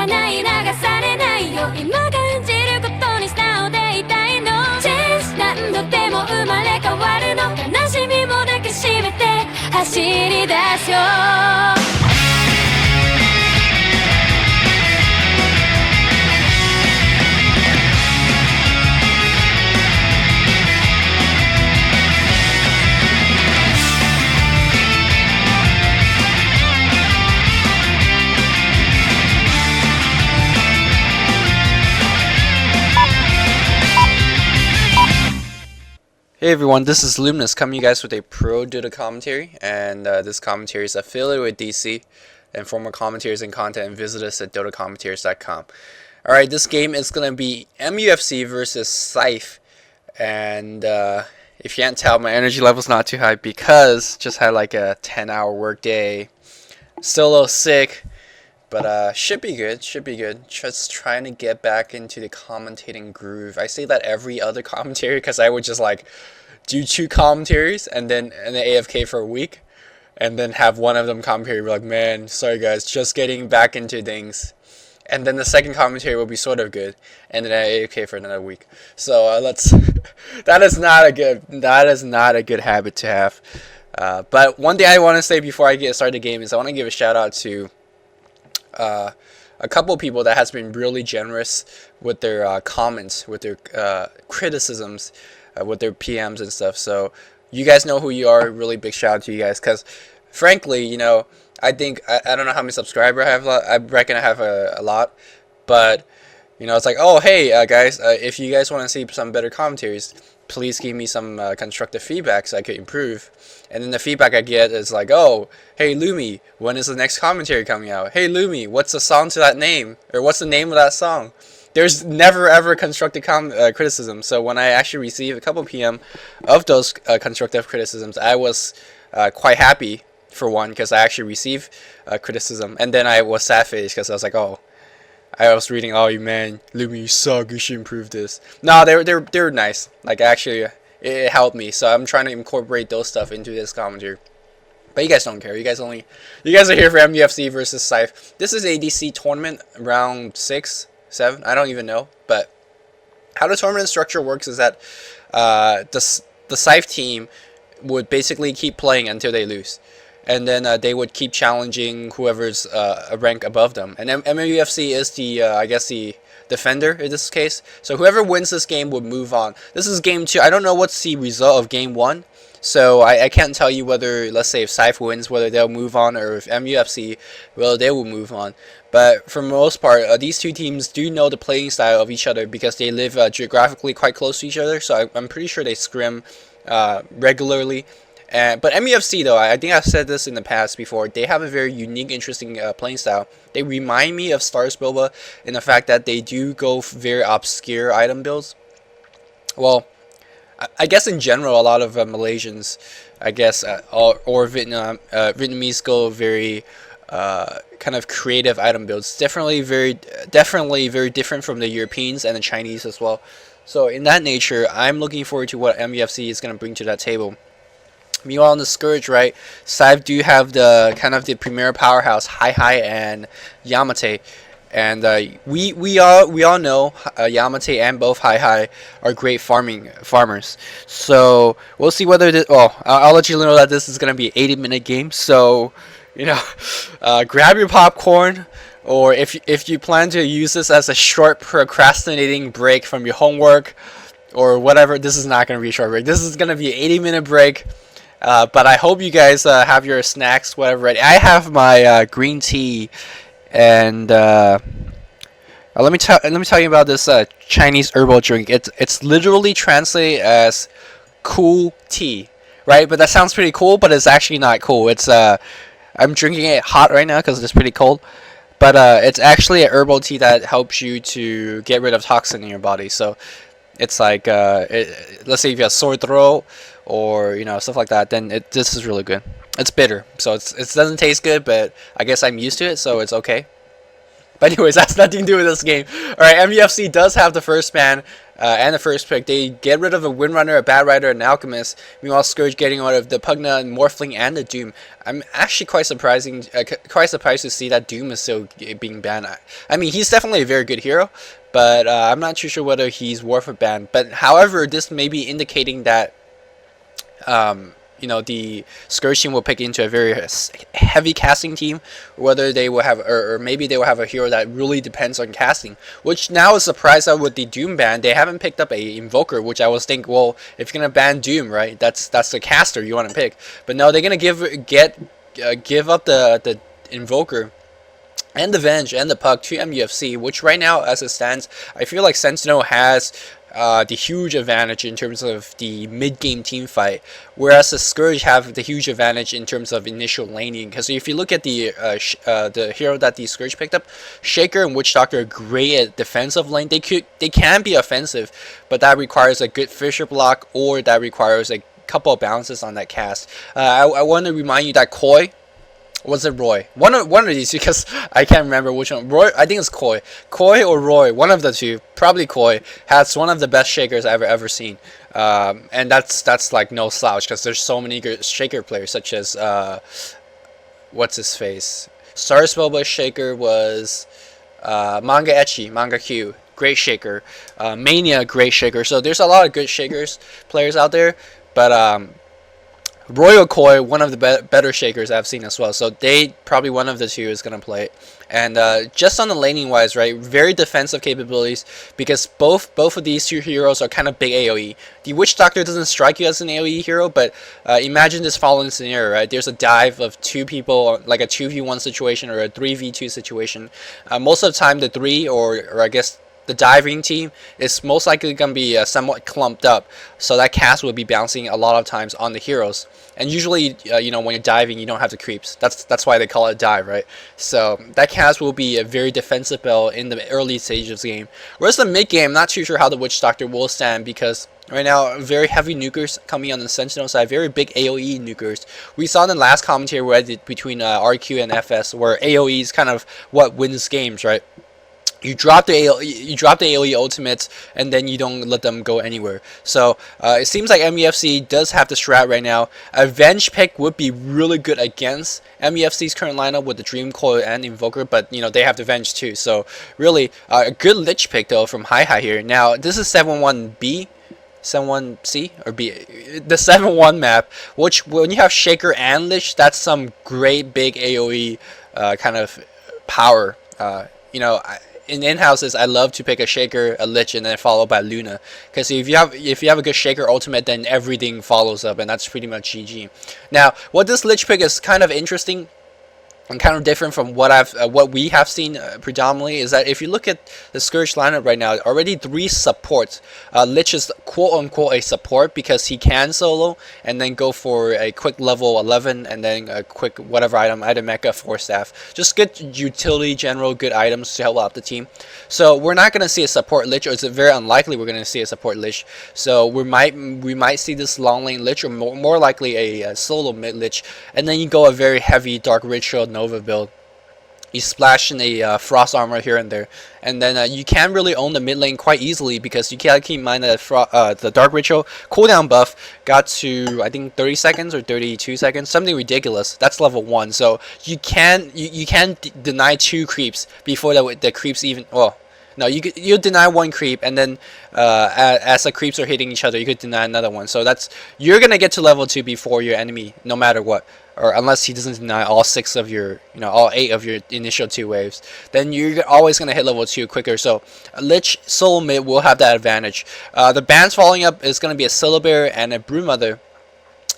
ない流されないよ今感じることに素直でいたいの Change 何度でも生まれ変わるの悲しみも抱きしめて走り出すよHey everyone, this is Luminous coming to you guys with a pro Dota commentary, and this commentary is affiliated with DC, and for more commentaries and content, visit us at dotacommentaries.com. Alright, this game is going to be MUFC versus Scythe, and if you can't tell, my energy level's not too high because just had like a 10-hour work day, still a little sick, but should be good, just trying to get back into the commentating groove. I say that every other commentary because I would just like do 2 commentaries and then AFK for a week and then have one of them commentary be like, man, sorry guys, just getting back into things. And then the second commentary will be sort of good and then AFK for another week. So let's that is not a good habit to have. But one thing I want to say before I get started the game is I want to give a shout out to a couple people that has been really generous with their comments, with their criticisms, with their PMs and stuff. So you guys know who you are. Really big shout out to you guys, because frankly, you know, I think I don't know how many subscribers I have. I reckon I have a lot, but you know, it's like, oh hey guys, if you guys want to see some better commentaries, please give me some constructive feedback so I could improve. And then the feedback I get is like, oh, hey Lumi, when is the next commentary coming out? Hey Lumi, what's the song to that name? Or what's the name of that song? There's never ever constructive criticism. So when I actually received a couple PM of those constructive criticisms, I was quite happy for one, because I actually received criticism. And then I was sad-faced because I was like, oh, I was reading, oh man, Lumi, you suck, you should improve this. No, they're nice. Like actually, it helped me. So I'm trying to incorporate those stuff into this commentary. But you guys don't care. You guys are here for MUFC versus Scythe. This is ADC tournament round 6, 7. I don't even know. But how the tournament structure works is that the Scythe team would basically keep playing until they lose. And then they would keep challenging whoever's a rank above them. And MUFC is the, I guess, the defender in this case. So whoever wins this game would move on. This is game 2. I don't know what's the result of game 1. So I can't tell you whether, let's say, if Scythe wins, whether they'll move on, or if MUFC, well, they will move on. But for the most part, these two teams do know the playing style of each other because they live geographically quite close to each other. So I'm pretty sure they scrim regularly. But MUFC, though, I think I've said this in the past before, they have a very unique, interesting playing style. They remind me of Stars Boba in the fact that they do go very obscure item builds. Well, I guess in general, a lot of Malaysians, I guess, or Vietnamese go very kind of creative item builds. Definitely very different from the Europeans and the Chinese as well. So in that nature, I'm looking forward to what MUFC is going to bring to that table. Meanwhile, on the Scourge, right, Scythe do have the kind of the premier powerhouse, Hi and Yamate, and we all know Yamate and both Hi are great farmers. So we'll see whether this. Oh, I'll let you know that this is gonna be an 80-minute game. So you know, grab your popcorn, or if you plan to use this as a short procrastinating break from your homework or whatever, this is not gonna be a short break. This is gonna be an 80-minute break. But I hope you guys have your snacks, whatever, ready. I have my green tea, and let me tell you about this Chinese herbal drink. It's literally translated as cool tea, right? But that sounds pretty cool, but it's actually not cool. It's I'm drinking it hot right now because it's pretty cold. But it's actually a herbal tea that helps you to get rid of toxin in your body. So it's like let's say if you have sore throat or you know stuff like that, then this is really good. It's bitter, so it doesn't taste good, but I guess I'm used to it, so it's okay. But anyways, that's nothing to do with this game. Alright, MUFC does have the first ban and the first pick. They get rid of a Windrunner, a Bad Rider, and an Alchemist. Meanwhile, Scourge getting rid of the Pugna, Morphling, and the Doom. I'm actually quite surprised to see that Doom is still being banned. I mean, he's definitely a very good hero, but I'm not too sure whether he's worth a ban. But however, this may be indicating that you know, the Scourge team will pick into a very heavy casting team, whether they will have, or maybe they will have a hero that really depends on casting. Which now is surprised that with the Doom ban, they haven't picked up a Invoker, which I was thinking, well, if you're gonna ban Doom, right, that's the caster you want to pick. But no, they're gonna give up the Invoker and the Venge and the Pug to MUFC, which right now, as it stands, I feel like Sentinel has the huge advantage in terms of the mid-game team fight, whereas the Scourge have the huge advantage in terms of initial laning. Because if you look at the hero that the Scourge picked up, Shaker and Witch Doctor are great at defensive lane. They can be offensive, but that requires a good Fisher block, or that requires a couple of bounces on that cast. I want to remind you that Koi. Was it Roy? One of these, because I can't remember which one. Roy, I think it's Koi. Koi or Roy, one of the two, probably Koi, has one of the best Shakers I've ever seen. And that's like no slouch, because there's so many good Shaker players, such as what's his face? Star Spellboy Shaker was Manga Echi, Manga Q, great Shaker. Mania, great Shaker. So there's a lot of good Shakers players out there, but Royal Koi, one of the better Shakers I've seen as well. So they probably one of the two is going to play it. And just on the laning wise, right, very defensive capabilities, because both of these two heroes are kind of big AoE. The Witch Doctor doesn't strike you as an AoE hero, but imagine this following scenario, right? There's a dive of two people, like a 2v1 situation or a 3v2 situation. Most of the time, the three, or I guess the diving team, is most likely going to be somewhat clumped up, so that cast will be bouncing a lot of times on the heroes. And usually, you know, when you're diving, you don't have the creeps. That's why they call it dive, right? So that cast will be a very defensive build in the early stages of the game. Whereas the mid game, not too sure how the Witch Doctor will stand, because right now, very heavy nukers coming on the Sentinel side, very big AoE nukers. We saw in the last commentary where I did between RQ and FS, where AoE is kind of what wins games, right? You drop the AoE ultimates, and then you don't let them go anywhere. So it seems like MUFC does have the strat right now. A Venge pick would be really good against MUFC's current lineup with the Dream Coil and Invoker, but you know they have the Venge too. So really a good Lich pick though from Hi here. Now this is 7-1B. 7-1C or B, the 7-1 map, which when you have Shaker and Lich, that's some great big AoE kind of power. You know, in in-houses, I love to pick a Shaker, a Lich, and then followed by Luna. Because if you have a good Shaker ultimate, then everything follows up, and that's pretty much GG. Now, what this Lich pick is kind of interesting and kind of different from what we have seen predominantly, is that if you look at the Scourge lineup right now, already 3 supports. Lich is quote-unquote a support because he can solo and then go for a quick level 11 and then a quick whatever item, either mecha, 4 staff. Just good utility, general good items to help out the team. So we're not going to see a support Lich, or it's very unlikely we're going to see a support Lich. So we might see this long lane Lich, or more likely a solo mid Lich, and then you go a very heavy Dark Ritual Nova build. You splash in a Frost Armor here and there, and then you can really own the mid lane quite easily, because you gotta keep in mind that the Dark Ritual cooldown buff got to, I think, 30 seconds or 32 seconds, something ridiculous. That's level 1, so you can deny 2 creeps before the creeps even, well, no, you deny 1 creep, and then as the creeps are hitting each other, you could deny another one. So you're gonna get to level 2 before your enemy, no matter what, or unless he doesn't deny all 6 of your, all 8 of your initial 2 waves. Then you're always gonna hit level 2 quicker. So a Lich solo mid will have that advantage. The bans following up is gonna be a Syllabear and a Broodmother,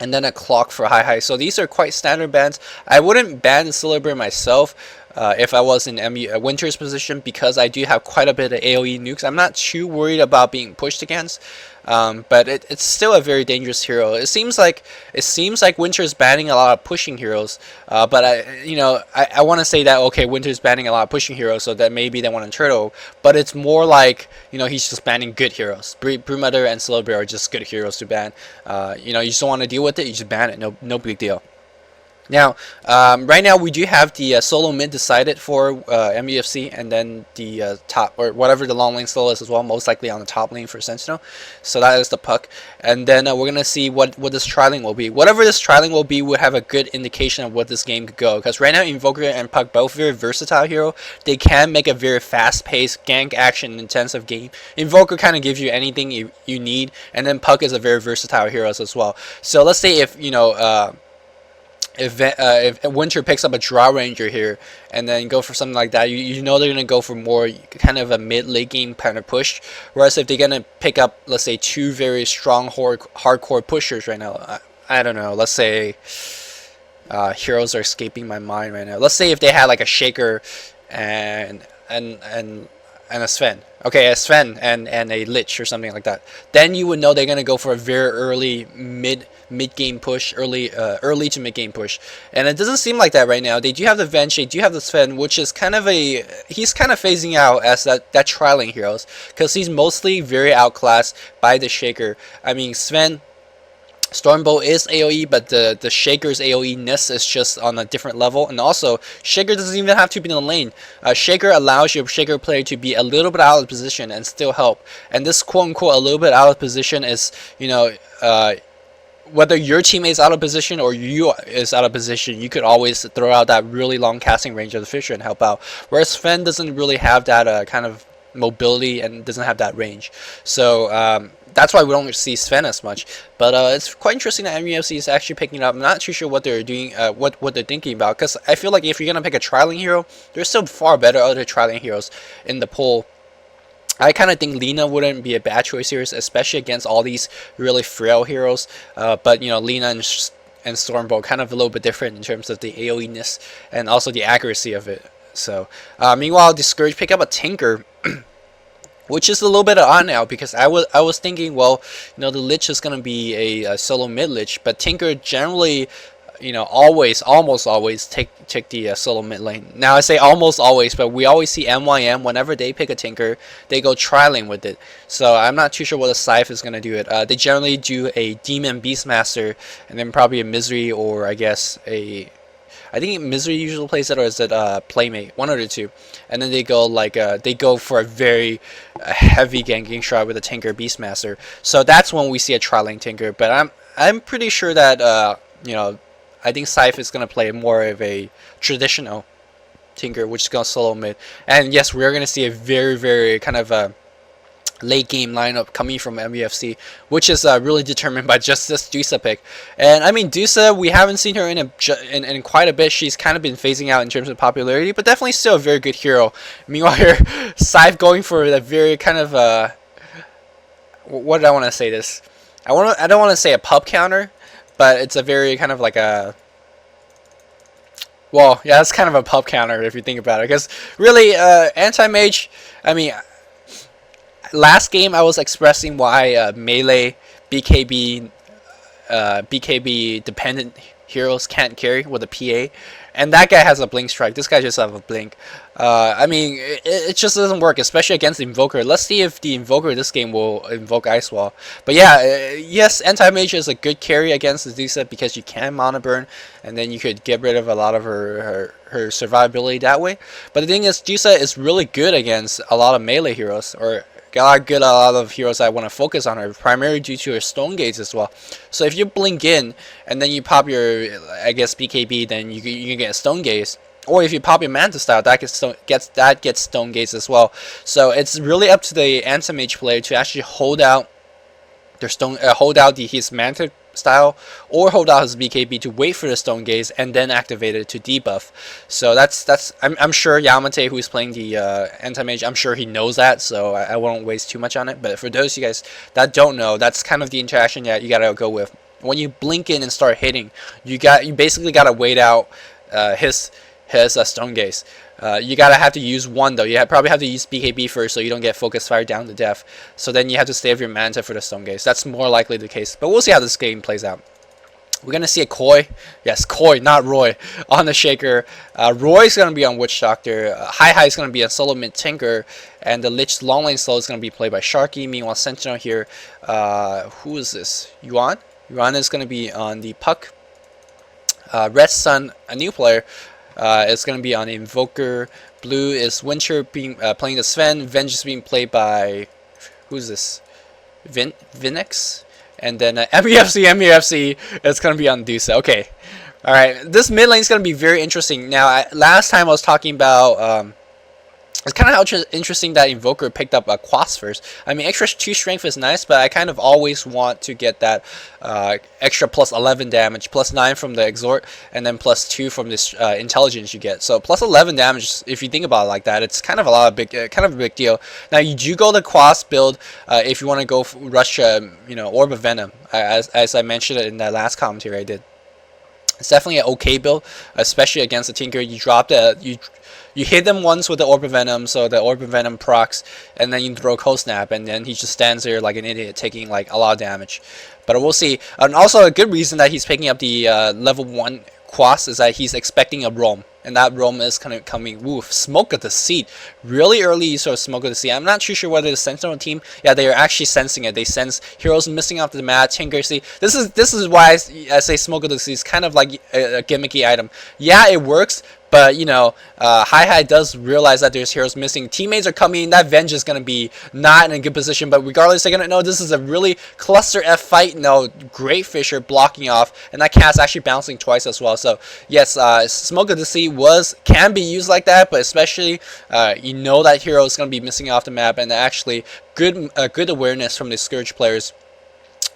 and then a Clock for Hi. So these are quite standard bans. I wouldn't ban the Syllabear myself if I was in Winter's position, because I do have quite a bit of AoE nukes. I'm not too worried about being pushed against, but it's still a very dangerous hero. It seems like Winter's banning a lot of pushing heroes, but I want to say that okay, Winter's banning a lot of pushing heroes, so that maybe they want to turtle, but it's more like he's just banning good heroes. Broodmother and Syllabear are just good heroes to ban. You just don't want to deal with it, you just ban it, no big deal. Now, right now we do have the solo mid decided for MUFC, and then the top, or whatever the long lane solo is as well, most likely on the top lane for Sentinel. So that is the Puck, and then we're gonna see what this trialing will be. Whatever this trialing will be, will have a good indication of what this game could go. Because right now Invoker and Puck both very versatile hero. They can make a very fast-paced gank action intensive game. Invoker kind of gives you anything you need, and then Puck is a very versatile hero as well. So let's say if if Winter picks up a Draw Ranger here and then go for something like that, you know they're going to go for more kind of a mid-late game kind of push. Whereas if they're going to pick up, let's say, two very strong hardcore pushers right now, I don't know, let's say heroes are escaping my mind right now. Let's say if they had like a Shaker and a Sven. Okay, a Sven and a Lich or something like that. Then you would know they're gonna go for a very early mid game push, early to mid game push. And it doesn't seem like that right now. They do have the Venge, they do have the Sven, which is kind of he's kind of phasing out as that trialing heroes, because he's mostly very outclassed by the Shaker. I mean, Sven, Stormbolt is AoE, but the Shaker's AoE-ness is just on a different level. And also, Shaker doesn't even have to be in the lane. Shaker allows your Shaker player to be a little bit out of position and still help. And this quote-unquote a little bit out of position is, whether your teammate is out of position or you is out of position, you could always throw out that really long casting range of the Fisher and help out. Whereas Sven doesn't really have that kind of mobility and doesn't have that range. So that's why we don't see Sven as much. But it's quite interesting that MUFC is actually picking it up. I'm not too sure what they're doing, what they're thinking about, because I feel like if you're gonna pick a trialing hero, there's still far better other trialing heroes in the pool. I kind of think Lina wouldn't be a bad choice here, especially against all these really frail heroes. But Lina and Stormbolt kind of a little bit different in terms of the AoE-ness and also the accuracy of it. So meanwhile, Discourage pick up a Tinker. Which is a little bit odd now, because I was thinking, well, the Lich is gonna be a solo mid Lich, but Tinker generally, almost always take the solo mid lane. Now I say almost always, but we always see MYM whenever they pick a Tinker, they go trialing with it. So I'm not too sure what the Scythe is gonna do it. They generally do a Demon Beastmaster, and then probably a Misery, or I guess I think Misery usually plays it, or is it Playmate? One of the two. And then they go for a very heavy ganking shot with a Tinker Beastmaster. So that's when we see a trialing Tinker. But I'm pretty sure that I think Scythe is gonna play more of a traditional Tinker, which is gonna solo mid. And yes, we're gonna see a very, very kind of late game lineup coming from MUFC, which is really determined by just this Dusa pick. And I mean, Dusa, we haven't seen her in quite a bit. She's kind of been phasing out in terms of popularity, but definitely still a very good hero. Meanwhile, here Scythe going for a very kind of what did I want to say this? I don't want to say a pub counter, but it's a very kind of like a, well, yeah, it's kind of a pub counter if you think about it. Because really, anti-mage, I mean, last game I was expressing why melee BKB dependent heroes can't carry with a PA, and that guy has a blink strike. This guy just has a blink. I mean, it just doesn't work, especially against the Invoker. Let's see if the Invoker this game will invoke Ice Wall. But yeah, yes, anti-mage is a good carry against the Dusa, because you can mana burn, and then you could get rid of a lot of her survivability that way. But the thing is, Dusa is really good against a lot of melee heroes, or a lot of heroes I want to focus on her, primarily due to her stone gates as well. So if you blink in and then you pop your, I guess, BKB, then you can get stone gaze. Or if you pop your Manta style, that gets stone gaze as well. So it's really up to the anti-mage player to actually hold out his Manta style, or hold out his BKB to wait for the stone gaze and then activate it to debuff. So I'm sure Yamate, who is playing the anti-mage, I'm sure he knows that, so I won't waste too much on it. But for those of you guys that don't know, that's kind of the interaction that you gotta go with. When you blink in and start hitting, you basically gotta wait out his stone gaze. You gotta have to use one though. You probably have to use BKB first, so you don't get focus fire down to death. So then you have to save your Manta for the stone gaze. That's more likely the case. But we'll see how this game plays out. We're gonna see a Koi, yes, Koi, not Roy, on the Shaker. Roy's gonna be on Witch Doctor. Hi is gonna be a solo mid Tinker, and the Lich long lane slow is gonna be played by Sharky. Meanwhile, Sentinel here. Who is this? Yuan. Yuan is gonna be on the Puck. Red Sun, a new player, is going to be on Invoker. Blue is Winter being playing the Sven. Venge is being played by, who's this? Vinex. And then MUFC is going to be on Dusa. Okay. Alright, this mid lane is going to be very interesting. Now, last time I was talking about, it's kind of interesting that Invoker picked up a Quas first. I mean, extra 2 strength is nice, but I kind of always want to get that extra plus 11 damage, plus 9 from the Exhort, and then plus 2 from this intelligence you get. So plus 11 damage, if you think about it like that, it's kind of a big deal. Now, you do go the Quas build if you want to go rush, Orb of Venom, as I mentioned in that last commentary I did. It's definitely an okay build, especially against the Tinker. You drop the you hit them once with the Orb of Venom, so the Orb of Venom procs, and then you throw Cold Snap, and then he just stands there like an idiot, taking like a lot of damage. But we'll see. And also a good reason that he's picking up the level 1 Quas is that he's expecting a roam. And that roam is kind of coming. Woof, Smoke of the Seed. Really early use of Smoke of the Seed. I'm not too sure whether the Sentinel team, yeah, they are actually sensing it. They sense heroes missing off the map. Tinker, see, this is why I say Smoke of the Seed is kind of like a gimmicky item. Yeah, it works, but Hi does realize that there's heroes missing. Teammates are coming. That Venge is gonna be not in a good position, but regardless, they're gonna know this is a really cluster F fight. No, great Fisher blocking off, and that cat's actually bouncing twice as well. So yes, Smoke of the Sea can be used like that, but especially that hero is gonna be missing off the map, and actually good awareness from the Scourge players.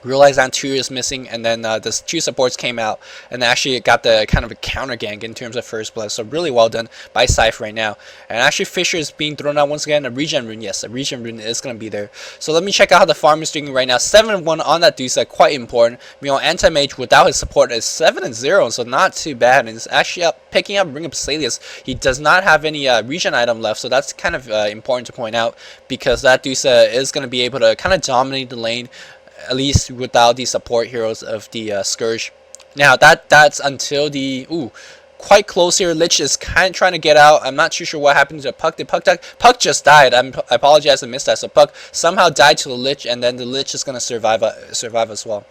Realized that 2 is missing, and then the 2 supports came out and actually got the kind of a counter gank in terms of first blood. So really well done by Scythe right now. And actually Fisher is being thrown out once again. A regen rune, yes, a regen rune is going to be there. So let me check out how the farm is doing right now. 7-1 on that Dusa, quite important. Anti-Mage without his support is 7-0, so not too bad. And it's actually picking up Ring of Basilius. He does not have any regen item left, so that's kind of important to point out, because that Dusa is going to be able to kind of dominate the lane, at least without the support heroes of the Scourge. Now that's until the quite close here. Lich is kind of trying to get out. I'm not too sure what happened to Puck. Did Puck just died? I apologize, I missed that. So Puck somehow died to the Lich, and then the Lich is gonna survive as well.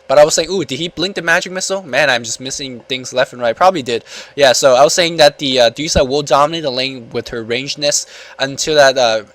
But I was saying, did he blink the magic missile? Man, I'm just missing things left and right. Probably did. Yeah, so I was saying that the Dusa will dominate the lane with her rangedness until that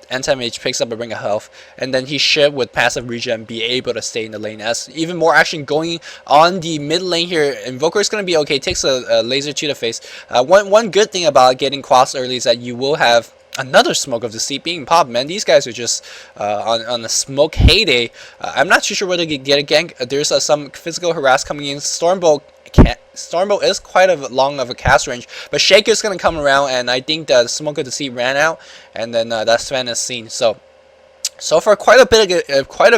Anti-Mage picks up a Ring of Health, and then he should, with passive regen, be able to stay in the lane. As even more action going on the mid lane here. Invoker is going to be okay, takes a laser to the face. One good thing about getting Quas early is that you will have another Smoke of the Sea being popped. Man, these guys are just on the smoke heyday. I'm not too sure whether they get a gank. There's some physical harass coming in. Stormbolt is quite long of a cast range, but Shaker's gonna come around, and I think the Smoke of the Sea ran out, and then that Sven is seen. So for quite a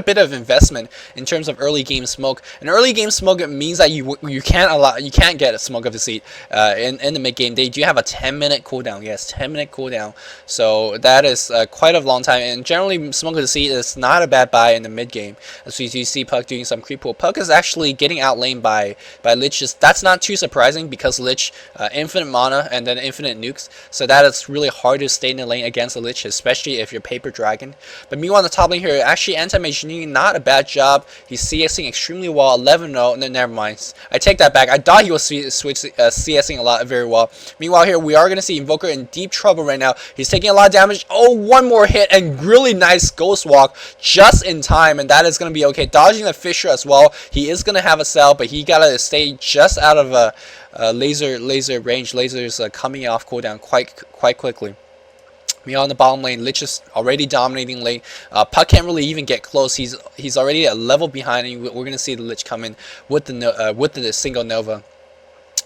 bit of investment in terms of early game smoke. And early game smoke, it means that you can't get a Smoke of the Sea in the mid game. They do have a 10-minute cooldown. Yes, 10-minute cooldown. So that is quite a long time. And generally, Smoke of the Sea is not a bad buy in the mid game. As you see Puck doing some creep pull. Puck is actually getting outlaned by Lich. That's not too surprising, because Lich infinite mana and then infinite nukes. So that is really hard to stay in the lane against a Lich, especially if you're Paper Dragon. But on the top lane here, actually Anti-Mage doing not a bad job. He's CSing extremely well, 11-0, and then never mind. I take that back. I thought he was CSing very well. Meanwhile here, we are going to see Invoker in deep trouble right now. He's taking a lot of damage. One more hit, and really nice Ghost Walk just in time, and that is going to be okay. Dodging the Fisher as well. He is going to have a cell, but he got to stay just out of laser range. Lasers coming off cooldown quite quickly. On the bottom lane, Lich is already dominating lane. Puck can't really even get close. He's already a level behind, and we're gonna see the Lich come in with the single Nova.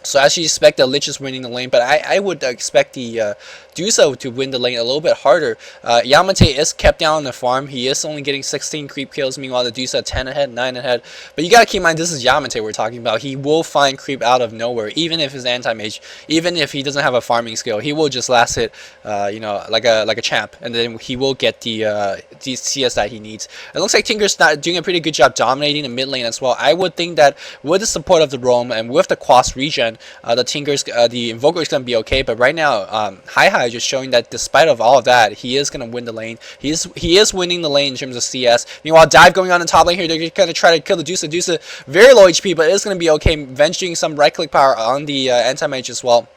So as you expect, the Lich is winning the lane, but I would expect the Dusa to win the lane a little bit harder. Yamate is kept down on the farm. He is only getting 16 creep kills. Meanwhile, the Dusa 10 ahead, 9 ahead. But you gotta keep in mind, this is Yamate we're talking about. He will find creep out of nowhere, even if he's anti-mage, even if he doesn't have a farming skill. He will just last hit, like a champ, and then he will get the CS that he needs. It looks like Tinker's not doing a pretty good job dominating the mid lane as well. I would think that with the support of the roam and with the Quas regen, Sven, the Invoker is gonna be okay. But right now, Hi just showing that despite of all of that, he is gonna win the lane. He is winning the lane in terms of CS. Meanwhile, dive going on the top lane here. They're gonna try to kill the Dusa. Dusa very low HP, but it's gonna be okay. Venge doing some right click power on the anti-mage as well.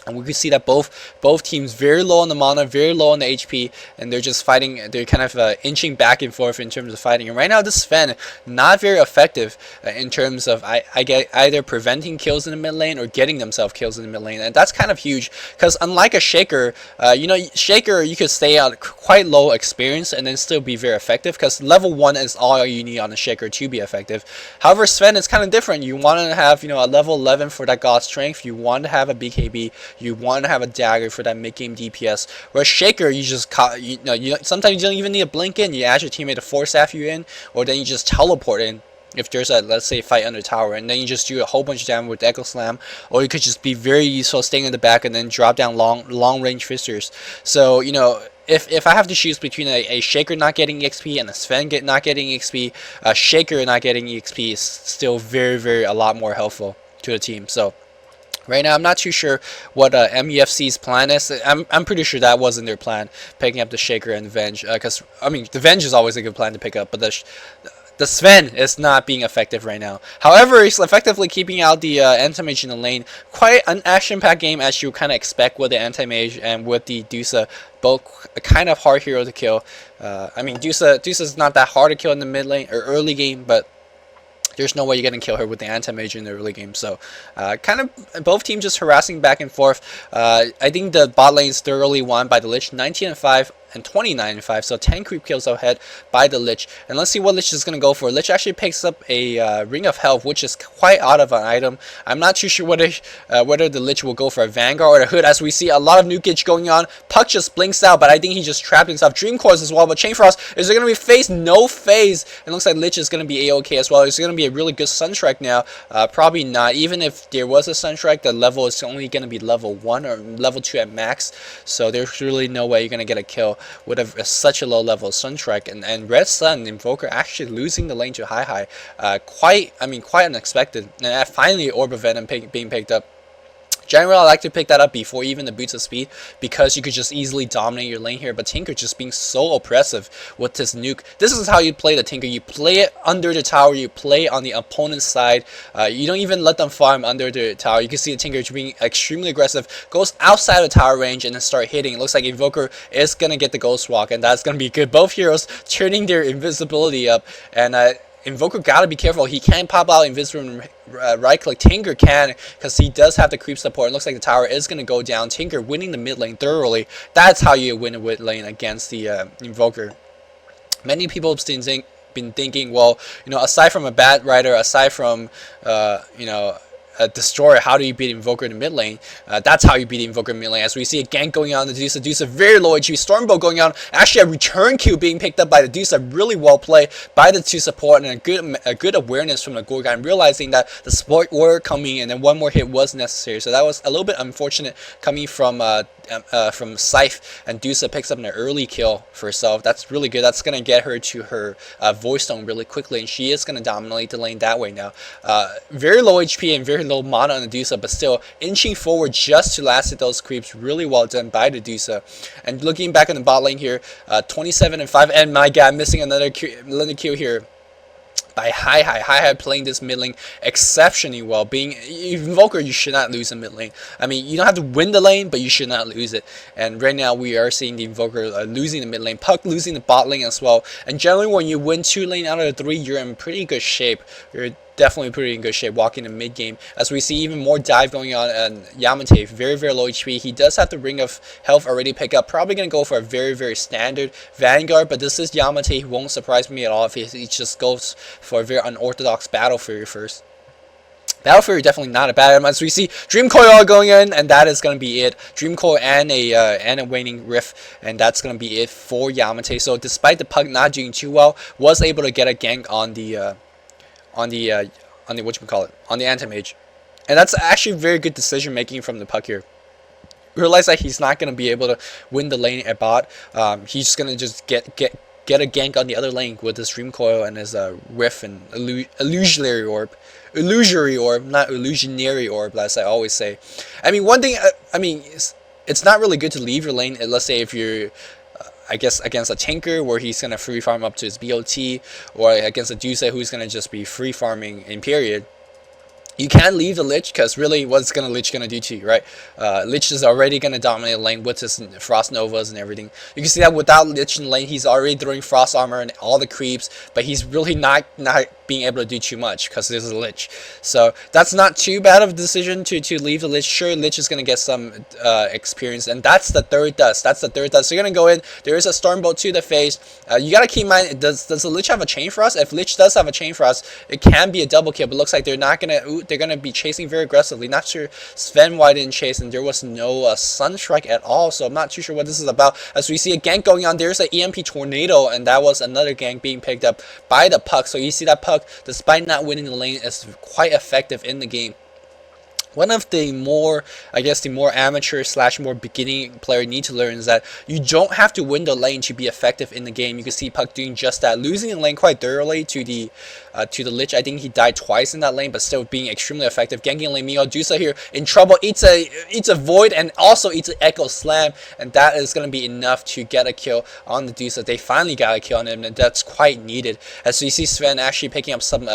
And we can see that both teams very low on the mana, very low on the HP, and they're just fighting. They're kind of inching back and forth in terms of fighting. And right now, this Sven not very effective in terms of I get either preventing kills in the mid lane or getting themselves kills in the mid lane, and that's kind of huge. Because unlike a Shaker, Shaker you could stay at quite low experience and then still be very effective. Because level 1 is all you need on a Shaker to be effective. However, Sven is kind of different. You want to have a level 11 for that God strength. You want to have a BKB. You want to have a dagger for that mid-game DPS. Whereas Shaker, you just sometimes you don't even need to blink in. You ask your teammate to force staff you in, or then you just teleport in. If there's a, let's say, fight under tower, and then you just do a whole bunch of damage with Echo Slam, or you could just be very useful staying in the back and then drop down long range fisters. So if I have to choose between a Shaker not getting EXP and a Sven not getting EXP, a Shaker not getting EXP is still very a lot more helpful to the team. So right now, I'm not too sure what MUFC's plan is. I'm pretty sure that wasn't their plan, picking up the Shaker and the Venge. Because, I mean, the Venge is always a good plan to pick up, but the Sven is not being effective right now. However, he's effectively keeping out the anti-mage in the lane. Quite an action-packed game, as you kind of expect with the anti-mage and with the Dusa. Both kind of hard hero to kill. I mean, Dusa's not that hard to kill in the mid lane or early game, but there's no way you're going to kill her with the anti-mage in the early game. So, kind of both teams just harassing back and forth. I think the bot lane is thoroughly won by the Lich, 19-5 and 29-5. So 10 creep kills ahead by the Lich. And let's see what Lich is going to go for. Lich actually picks up a Ring of Health, which is quite out of an item. I'm not too sure whether the Lich will go for a Vanguard or a Hood, as we see a lot of nukage going on. Puck just blinks out, but I think he just trapped himself. Dream Course as well, but Chain Frost, is there going to be phase? No phase. It looks like Lich is going to be A-OK as well. It's going to be a really good Sunstrike now. Probably not. Even if there was a Sunstrike, the level is only going to be level 1 or level 2 at max. So there's really no way you're going to get a kill with such a low level Sunstrike. And Red Sun Invoker actually losing the lane to Hi. Quite unexpected. And finally Orb of Venom being picked up. Generally, I like to pick that up before even the Boots of Speed, because you could just easily dominate your lane here. But Tinker just being so oppressive with this nuke. This is how you play the Tinker. You play it under the tower. You play on the opponent's side. You don't even let them farm under the tower. You can see the Tinker being extremely aggressive. Goes outside of tower range and then start hitting. It looks like Invoker is going to get the Ghost Walk, and that's going to be good. Both heroes turning their invisibility up, and Invoker gotta be careful. He can't pop out invisible right click. Tinker can, because he does have the creep support. It looks like the tower is gonna go down. Tinker winning the mid lane thoroughly. That's how you win a mid lane against the Invoker. Many people have been thinking, well, aside from a Bat Rider, aside from a Destroyer, how do you beat Invoker in the mid lane? That's how you beat Invoker in mid lane. As we see a gank going on, the Dusa very low HP, Stormbolt going on. Actually, a return Q being picked up by the Dusa, really well played by the two support, and a good awareness from the Gorgon, realizing that the support were coming and then one more hit was necessary. So that was a little bit unfortunate coming from Scythe, and Dusa picks up an early kill for herself. That's really good. That's gonna get her to her Voice Stone really quickly, and she is gonna dominate the lane that way now. Very low HP and very low mana on the Dusa, but still inching forward just to last hit those creeps. Really well done by the Dusa. And looking back in the bot lane here, 27-5, and my god, missing another kill here by Hi playing this mid lane exceptionally well. Being Invoker, you should not lose in mid lane. I mean, you don't have to win the lane, but you should not lose it. And right now we are seeing the Invoker losing the mid lane, Puck losing the bot lane as well. And generally, when you win 2 lane out of the 3, you're in pretty good shape. You're definitely pretty in good shape walking in mid game, as we see even more dive going on. And Yamate very low HP. He does have the Ring of Health already picked up. Probably gonna go for a very standard Vanguard, but this is Yamate. He won't surprise me at all if he just goes for a very unorthodox Battle Fury first. Battle Fury definitely not a bad item, as we see Dream Coil going in, and that is going to be it. Dream Coil and a Waning Rift, and that's going to be it for Yamate. So despite the Puck not doing too well, was able to get a gank on the anti-mage, and that's actually very good decision making from the Puck here. Realize that he's not going to be able to win the lane at bot. He's going to just get a gank on the other lane with his Dream Coil and his Rift and Illusionary Orb. Illusory Orb, not Illusionary Orb, as I always say. I mean, one thing, I mean, it's not really good to leave your lane. Let's say if you're, I guess, against a tanker where he's going to free farm up to his BOT, or against a Dusa who's going to just be free farming in period. You can't leave the Lich, because really, what's Lich gonna do to you, right? Lich is already gonna dominate the lane with his Frost Novas and everything. You can see that without Lich in lane, he's already throwing Frost Armor and all the creeps, but he's really not being able to do too much because there's a Lich. So that's not too bad of a decision to leave the Lich. Sure, Lich is gonna get some experience, and that's the third dust. That's the third dust. So you're gonna go in. There is a Stormbolt to the face. You gotta keep in mind, does the Lich have a Chain Frost? If Lich does have a Chain Frost, it can be a double kill, but it looks like they're not gonna. They're going to be chasing very aggressively. Not sure Sven why didn't chase, and there was no Sunstrike at all, so I'm not too sure what this is about. As we see a gank going on, there's an EMP Tornado, and that was another gank being picked up by the Puck. So you see that Puck, despite not winning the lane, is quite effective in the game. One of the more, I guess, the more amateur / more beginning player need to learn is that you don't have to win the lane to be effective in the game. You can see Puck doing just that, losing the lane quite thoroughly to the Lich. I think he died twice in that lane, but still being extremely effective. Ganking lane, Dusa here in trouble, eats a Void and also eats an Echo Slam, and that is going to be enough to get a kill on the Dusa. They finally got a kill on him, and that's quite needed. As you see Sven actually picking up some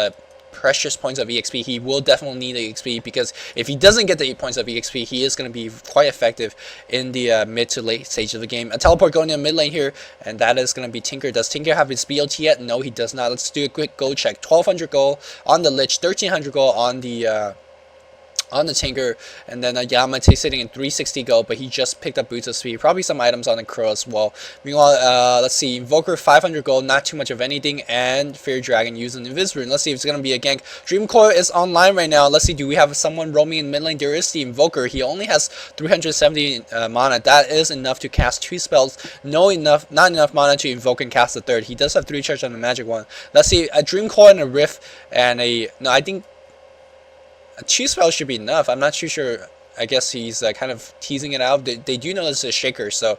precious points of EXP. He will definitely need the EXP, because if he doesn't get the 8 points of EXP, he is going to be quite effective in the mid to late stage of the game. A teleport going in mid lane here, and that is going to be Tinker. Does Tinker have his BLT yet? No, he does not. Let's do a quick gold check. 1200 gold on the Lich, 1300 gold on the Tinker, and then Yamate sitting in 360 gold, but he just picked up Boots of Speed, probably some items on the Crow as well. Meanwhile, let's see, Invoker 500 gold, not too much of anything, and Fairy Dragon using Invis Rune. Let's see if it's going to be a gank. Dream Coil is online right now. Let's see, do we have someone roaming in mid lane? There is the Invoker. He only has 370 mana. That is enough to cast 2 spells. Not enough mana to invoke and cast the third. He does have 3 charge on the magic one. Let's see, a Dream Coil and a Rift, and I think a 2 spell should be enough. I'm not too sure. I guess he's kind of teasing it out. They do know this is a Shaker, so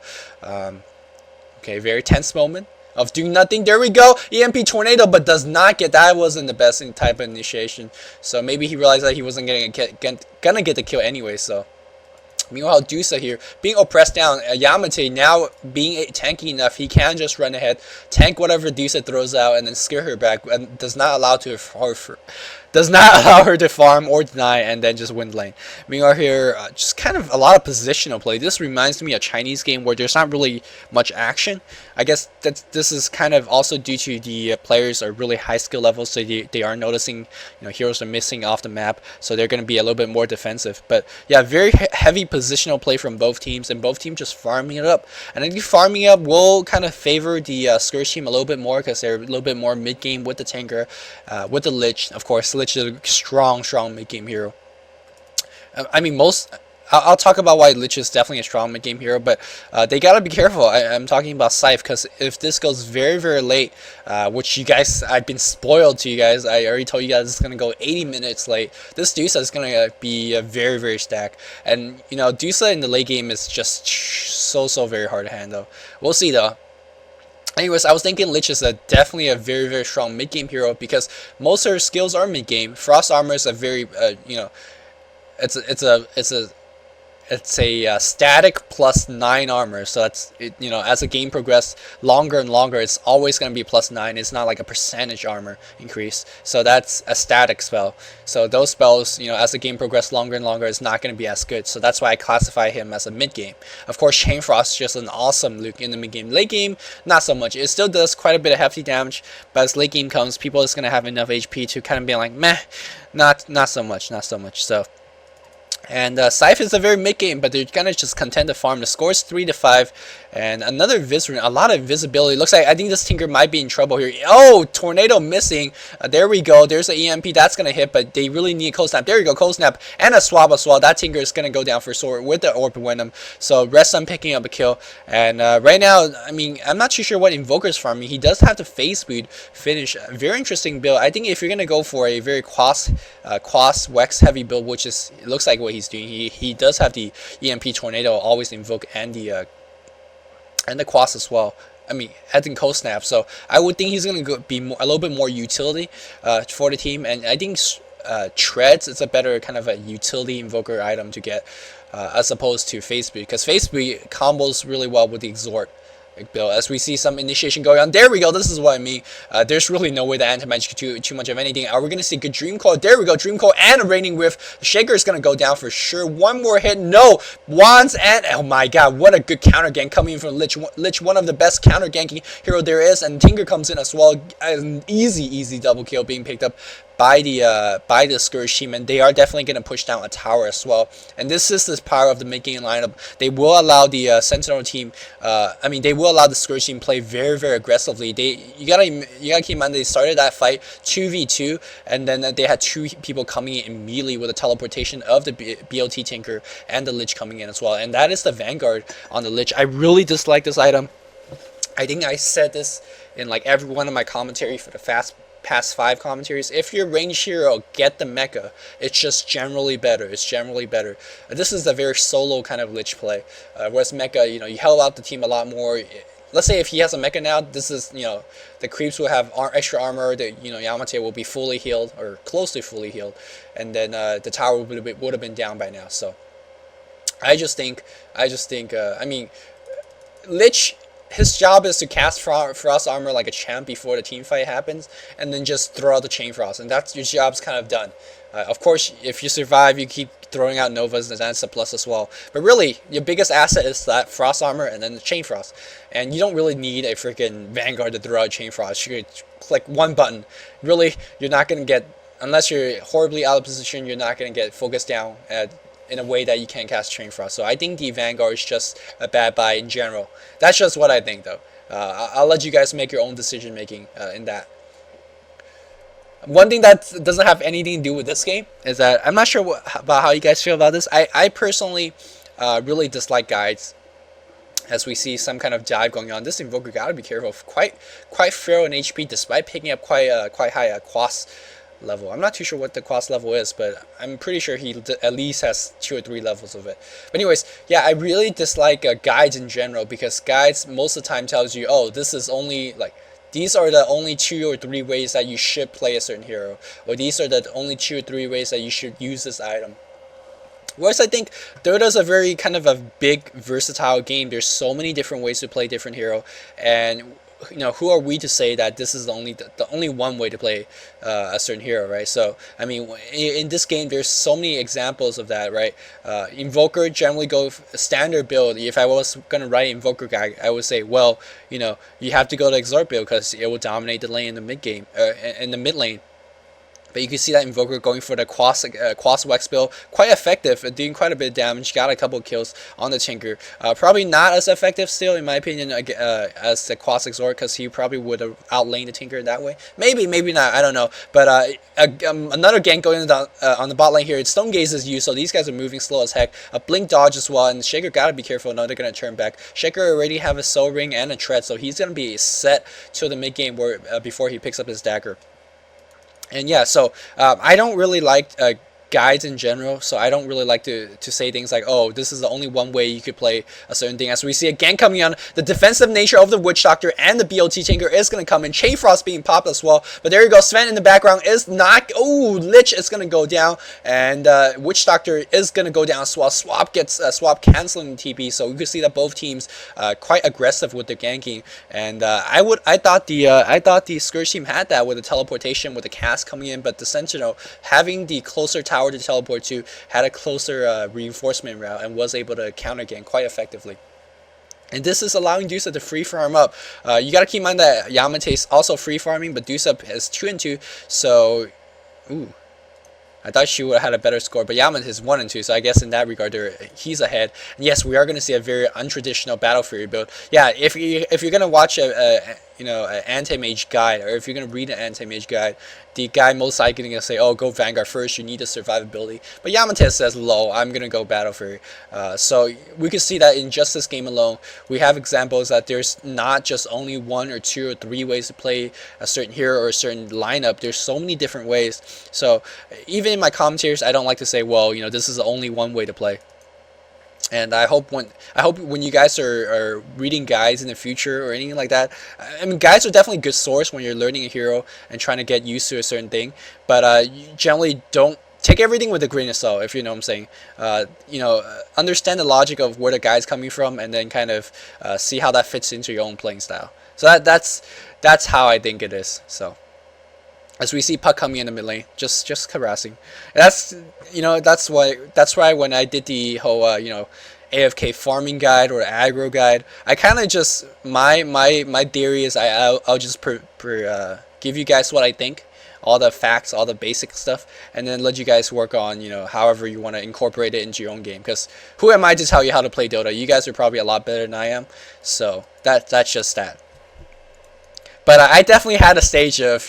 okay, very tense moment of doing nothing. There we go, EMP Tornado, but does not get, that wasn't the best type of initiation. So maybe he realized that he wasn't gonna get the kill anyway. So meanwhile, Dusa here being oppressed down. Yamate now being tanky enough, he can just run ahead, tank whatever Dusa throws out, and then scare her back, and does not allow her to farm or deny, and then just win the lane. Meanwhile here, just kind of a lot of positional play. This reminds me of a Chinese game where there's not really much action. I guess that this is kind of also due to the players are really high skill levels, so they are noticing, heroes are missing off the map, so they're going to be a little bit more defensive. But yeah, very heavy positional play from both teams, and both teams just farming it up. And I think farming up will kind of favor the Scourge team a little bit more, because they're a little bit more mid game with the Tanker, with the Lich. Of course, Lich is a strong mid game hero. I mean, I'll talk about why Lich is definitely a strong mid-game hero, but they gotta be careful. I'm talking about Scythe, because if this goes very, very late, which you guys, I've been spoiled to you guys. I already told you guys it's gonna go 80 minutes late. This Dusa is gonna be very, very stacked, and Dusa in the late game is just so very hard to handle. We'll see though. Anyways, I was thinking Lich is definitely a very, very strong mid-game hero, because most of her skills are mid-game. Frost Armor is a very, it's a static plus 9 armor, so that's as the game progresses longer and longer, it's always going to be plus 9. It's not like a percentage armor increase, so that's a static spell. So those spells, as the game progresses longer and longer, it's not going to be as good. So that's why I classify him as a mid game. Of course, Chain Frost is just an awesome Luke in the mid game. Late game, not so much. It still does quite a bit of hefty damage, but as late game comes, people are just going to have enough HP to kind of be like, meh, not so much. So. And Scythe is a very mid game, but they're gonna just content to farm. The score is 3-5, and another a lot of invisibility. Looks like I think this Tinker might be in trouble here. Oh, Tornado missing. There we go. There's an EMP that's gonna hit, but they really need a cold snap. There you go, cold snap and a swab as well. That Tinker is gonna go down for sword with the Orb Venom. So rest on picking up a kill. And right now, I mean, I'm not too sure what Invoker's farming. He does have the phase boot finish. Very interesting build. I think if you're gonna go for a very Quas Wex heavy build, which is, it looks like what he's doing. He does have the EMP Tornado always invoke, and the Quas as well. heads and cold snap. So I would think he's going to be a little bit more utility for the team, and I think Treads is a better kind of a utility invoker item to get as opposed to Face Speed, because Face Speed combos really well with the Exhort build. As we see some initiation going on, there we go. This is what I mean. There's really no way that anti-magic could do too much of anything. Are we gonna see a good Dream Coil? There we go. Dream Coil and a Raining Whiff. The Shaker is gonna go down for sure. One more hit. No. Wands and oh my god, what a good counter gank coming in from Lich. Lich, one of the best counter ganking hero there is, and Tinker comes in as well. An easy double kill being picked up by the Scourge team, and they are definitely going to push down a tower as well. And this is the power of the mid-game lineup. They will allow the Sentinel team, they will allow the Scourge team play very aggressively. You gotta keep in mind they started that fight 2v2, and then they had two people coming in immediately with a teleportation of the BLT Tinker and the Lich coming in as well. And that is the Vanguard on the Lich. I really dislike this item. I think I said this in like every one of my commentary for the past 5 commentaries. If you're ranged hero, get the mecha. It's just generally better. It's generally better. This is a very solo kind of Lich play. Whereas mecha, you help out the team a lot more. Let's say if he has a mecha now, this is, the creeps will have extra armor. The, Yamate will be fully healed or close to fully healed, and then the tower would have been down by now. So I just think, Lich, his job is to cast Frost Armor like a champ before the team fight happens, and then just throw out the Chain Frost, and that's your job's kind of done. Of course, if you survive, you keep throwing out Novas, and that's a plus as well. But really, your biggest asset is that Frost Armor and then the Chain Frost. And you don't really need a freaking Vanguard to throw out Chain Frost. You could click one button. Really, you're not going to get, unless you're horribly out of position, you're not going to get focused down in a way that you can cast Chain Frost. So I think the Vanguard is just a bad buy in general. That's just what I think, though. I'll let you guys make your own decision making in that. One thing that doesn't have anything to do with this game is that I'm not sure about how you guys feel about this. I personally really dislike guides. As we see some kind of dive going on, this Invoker gotta be careful. Quite feral in HP, despite picking up quite high Quas level. I'm not too sure what the Quas level is, but I'm pretty sure he at least has 2 or 3 levels of it. But anyways, yeah, I really dislike guides in general, because guides most of the time tells you, oh, this is only like, these are the only 2 or 3 ways that you should play a certain hero, or these are the only 2 or 3 ways that you should use this item. Whereas I think Dota's a very kind of a big, versatile game. There's so many different ways to play different hero, and who are we to say that this is the only one way to play a certain hero, right? So I mean, in this game, there's so many examples of that, right? Invoker generally go standard build. If I was gonna write Invoker guy, I would say, well, you have to go to Exhort build because it will dominate the lane in the mid game, in the mid lane. But you can see that Invoker going for the Quas Wax build, quite effective, doing quite a bit of damage, got a couple of kills on the Tinker. Probably not as effective still, in my opinion, as the Quas Exhort, because he probably would have outlaned the Tinker that way. Maybe not, I don't know. But another gank going on the bot lane here. It's Stone Gaze is used, so these guys are moving slow as heck. A Blink Dodge as well, and Shaker gotta be careful, no, they're gonna turn back. Shaker already have a Soul Ring and a Tread, so he's gonna be set till the mid game before he picks up his dagger. And yeah, so I don't really like guides in general, so I don't really like to say things like, oh, this is the only one way you could play a certain thing. As we see again coming on, the defensive nature of the Witch Doctor and the BLT Tinker is going to come in. Chain Frost being popped as well, but there you go. Sven in the background is not, oh, Lich is going to go down, and Witch Doctor is going to go down as well. Swap gets Swap canceling TP, so you can see that both teams quite aggressive with their ganking, and I thought the Scourge team had that with the teleportation, with the cast coming in, but the Sentinel having the closer tower to teleport to had a closer reinforcement route and was able to counter gank quite effectively. And this is allowing Dusa to free farm up. You gotta keep in mind that Yamate is also free farming, but Dusa is 2 and 2, so ooh. I thought she would have had a better score, but Yamate is 1 and 2, so I guess in that regard, he's ahead. And yes, we are going to see a very untraditional Battle Fury build. Yeah, if you're going to watch an anti-mage guide, or if you're going to read an anti-mage guide, the guy most likely going to say, oh, go Vanguard first, you need the survivability. But Yamate says, lol, I'm going to go Battle Fury. So we can see that in just this game alone, we have examples that there's not just only 1 or 2 or 3 ways to play a certain hero or a certain lineup. There's so many different ways. So even in my commentaries, I don't like to say, well, this is the only one way to play. And I hope when you guys are reading guides in the future or anything like that, I mean, guides are definitely a good source when you're learning a hero and trying to get used to a certain thing. But you generally don't take everything with a grain of salt, if you know what I'm saying. Understand the logic of where the guide's coming from, and then kind of see how that fits into your own playing style. So that's how I think it is. So as we see puck coming in the mid lane, just harassing. That's why when I did the whole AFK farming guide or aggro guide, I kind of just my theory is I'll just give you guys what I think, all the facts, all the basic stuff, and then let you guys work on however you want to incorporate it into your own game. Because who am I to tell you how to play Dota? You guys are probably a lot better than I am. So that's just that. But I definitely had a stage of,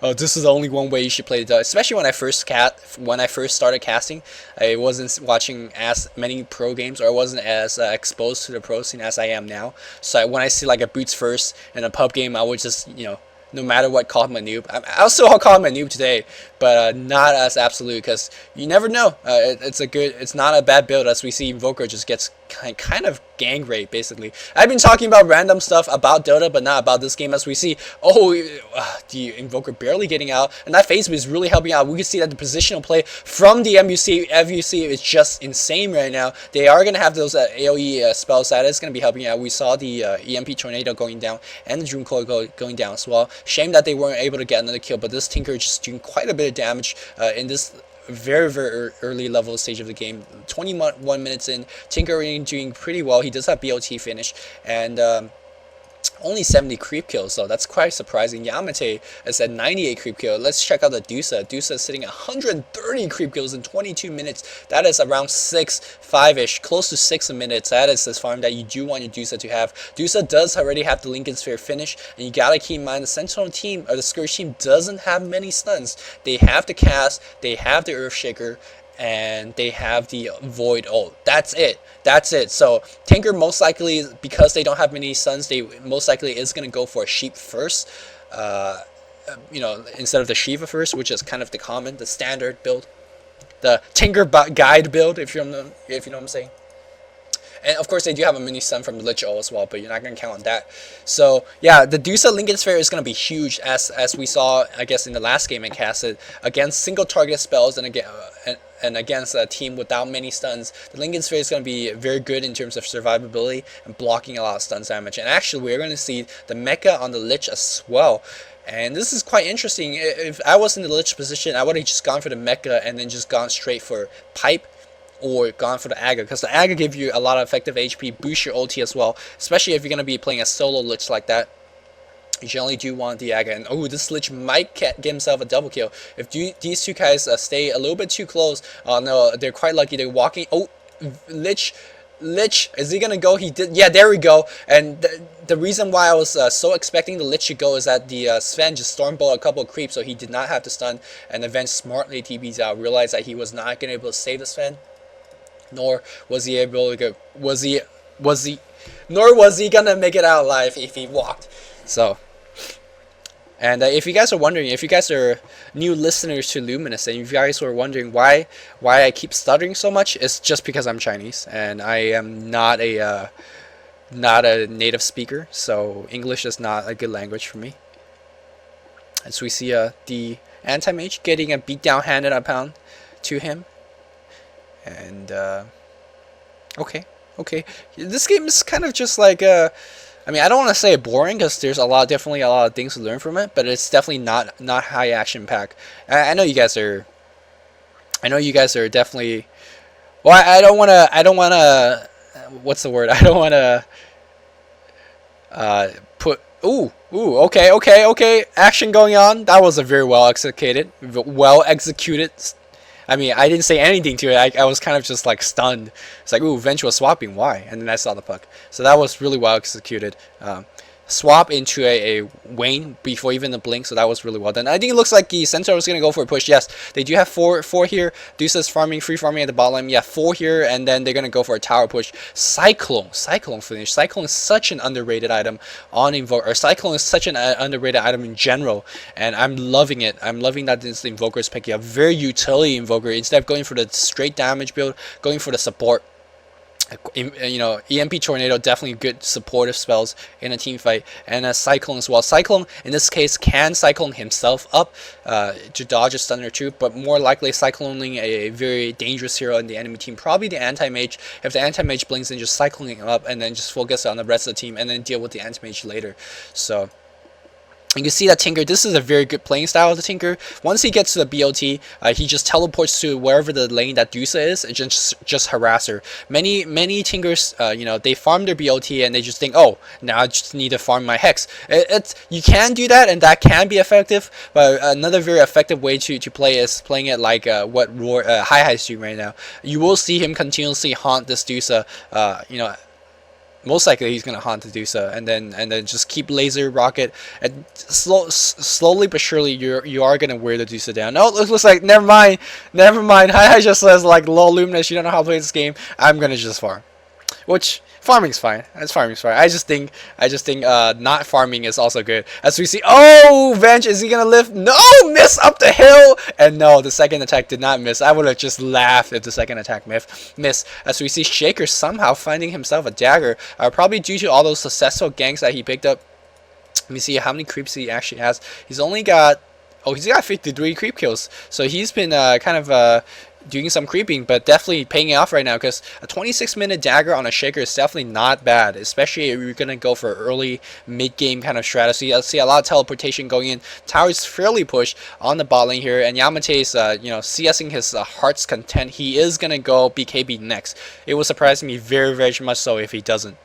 oh, this is the only one way you should play the Dota. Especially when I first started casting, I wasn't watching as many pro games, or I wasn't as exposed to the pro scene as I am now. So when I see like a boots first in a pub game, I would just, no matter what, call him a noob. I'll still call him a noob today, but not as absolute, because you never know. It's not a bad build, as we see Invoker just gets kind of gang raped, basically. I've been talking about random stuff about Dota, but not about this game, as we see, the Invoker barely getting out, and that phase is really helping out. We can see that the positional play from the MUC is just insane right now. They are going to have those AoE spells that is going to be helping out. We saw the EMP Tornado going down, and the Dream Coil going down as well. Shame that they weren't able to get another kill, but this Tinker just doing quite a bit of damage in this very, very early level stage of the game. 21 minutes in, Tinker doing pretty well. He does have BOT finish, and only 70 creep kills, so that's quite surprising. Yamate is at 98 creep kill. Let's check out the Dusa. Dusa is sitting at 130 creep kills in 22 minutes. That is around 5-ish, close to 6 minutes. That is this farm that you do want your Dusa to have. Dusa does already have the Lincoln Sphere finish, and you gotta keep in mind the Sentinel team, or the Scourge team, doesn't have many stuns. They have the Cast, they have the Earthshaker, and they have the Void ult. That's it. So Tinker most likely, because they don't have many stuns, they most likely is going to go for a Sheep first, instead of the Shiva first, which is kind of the standard build, the Tinker guide build, if you know what I'm saying. And of course, they do have a mini stun from the Lich Ult as well, but you're not going to count on that. So yeah, the Dusa Lincoln Sphere is going to be huge, as we saw, I guess, in the last game in Casted, against single target spells, and against a team without many stuns. The Lincoln Sphere is going to be very good in terms of survivability and blocking a lot of stun damage. And actually, we're going to see the mecha on the Lich as well. And this is quite interesting. If I was in the Lich position, I would have just gone for the mecha and then just gone straight for Pipe, or gone for the Aga, because the Aga gives you a lot of effective HP, boost your ulti as well, especially if you're going to be playing a solo Lich like that. You generally do want the Aga, and this Lich might get himself a double kill. If these two guys stay a little bit too close, no, they're quite lucky. They're walking. Lich, is he gonna go? He did. Yeah, there we go. And the reason why I was so expecting the Lich to go is that the Sven just stormbolt a couple of creeps, so he did not have to stun, and then smartly TBs out, realized that he was not gonna be able to save the Sven, nor was he able to nor was he gonna make it out alive if he walked. So. And if you guys are wondering, if you guys are new listeners to Luminous, and if you guys are wondering why I keep stuttering so much, it's just because I'm Chinese, and I am not a native speaker, so English is not a good language for me. As we see the anti-mage getting a beatdown handed upon to him, and okay, this game is kind of just like I mean, I don't want to say boring, because there's definitely a lot of things to learn from it, but it's definitely not high action pack. I know you guys are definitely. Well, I don't want to. What's the word? I don't want to put. Okay. Action going on. That was a very well executed. I mean, I didn't say anything to it. I was kind of just like stunned. It's like, eventual swapping, why? And then I saw the puck. So that was really well executed. Swap into a Wayne before even the blink, so that was really well done. I think it looks like the center was going to go for a push. Yes, they do have four here. Dusa's free farming at the bottom lane. Yeah, 4 here, and then they're going to go for a tower push. Cyclone finish. Cyclone is such an underrated item on Invoker. Cyclone is such an underrated item in general, and I'm loving it. I'm loving that this Invoker is picking up. Very utility Invoker. Instead of going for the straight damage build, going for the support. You know, EMP Tornado, definitely good supportive spells in a team fight, and a Cyclone as well. Cyclone in this case can Cyclone himself up to dodge a stun or two, but more likely Cycloning a very dangerous hero in the enemy team, probably the Anti-Mage. If the Anti-Mage blinks in, just Cycloning him up and then just focus on the rest of the team and then deal with the Anti-Mage later. So you can see that Tinker, this is a very good playing style of the Tinker. Once he gets to the BOT, he just teleports to wherever the lane that Dusa is and just harass her. Many Tinkers, you know, they farm their BOT and they just think, oh, now I just need to farm my Hex. You can do that, and that can be effective, but another very effective way to play is playing it like what Hi is doing right now. You will see him continuously haunt this Dusa, you know, most likely he's gonna haunt Medusa, and then just keep laser rocket, and slowly but surely you are gonna wear the Medusa down. No, it looks like never mind. Hi just says like, lol, Luminous, you don't know how to play this game. I'm gonna just farm, which farming's fine. Farming's fine. I just think not farming is also good. As we see, oh, Venge, is he gonna live? No, miss up the hill, and no, the second attack did not miss. I would have just laughed if the second attack miss. As we see, Shaker somehow finding himself a dagger, probably due to all those successful ganks that he picked up. Let me see how many creeps he actually has. He's only got, oh, he's got 53 creep kills, so he's been kind of doing some creeping, but definitely paying off right now, because a 26-minute dagger on a Shaker is definitely not bad, especially if you're going to go for early mid-game kind of strategy. I see a lot of teleportation going in. Tower is fairly pushed on the bot lane here, and Yamate is you know, CSing his heart's content. He is going to go BKB next. It would surprise me very much so if he doesn't.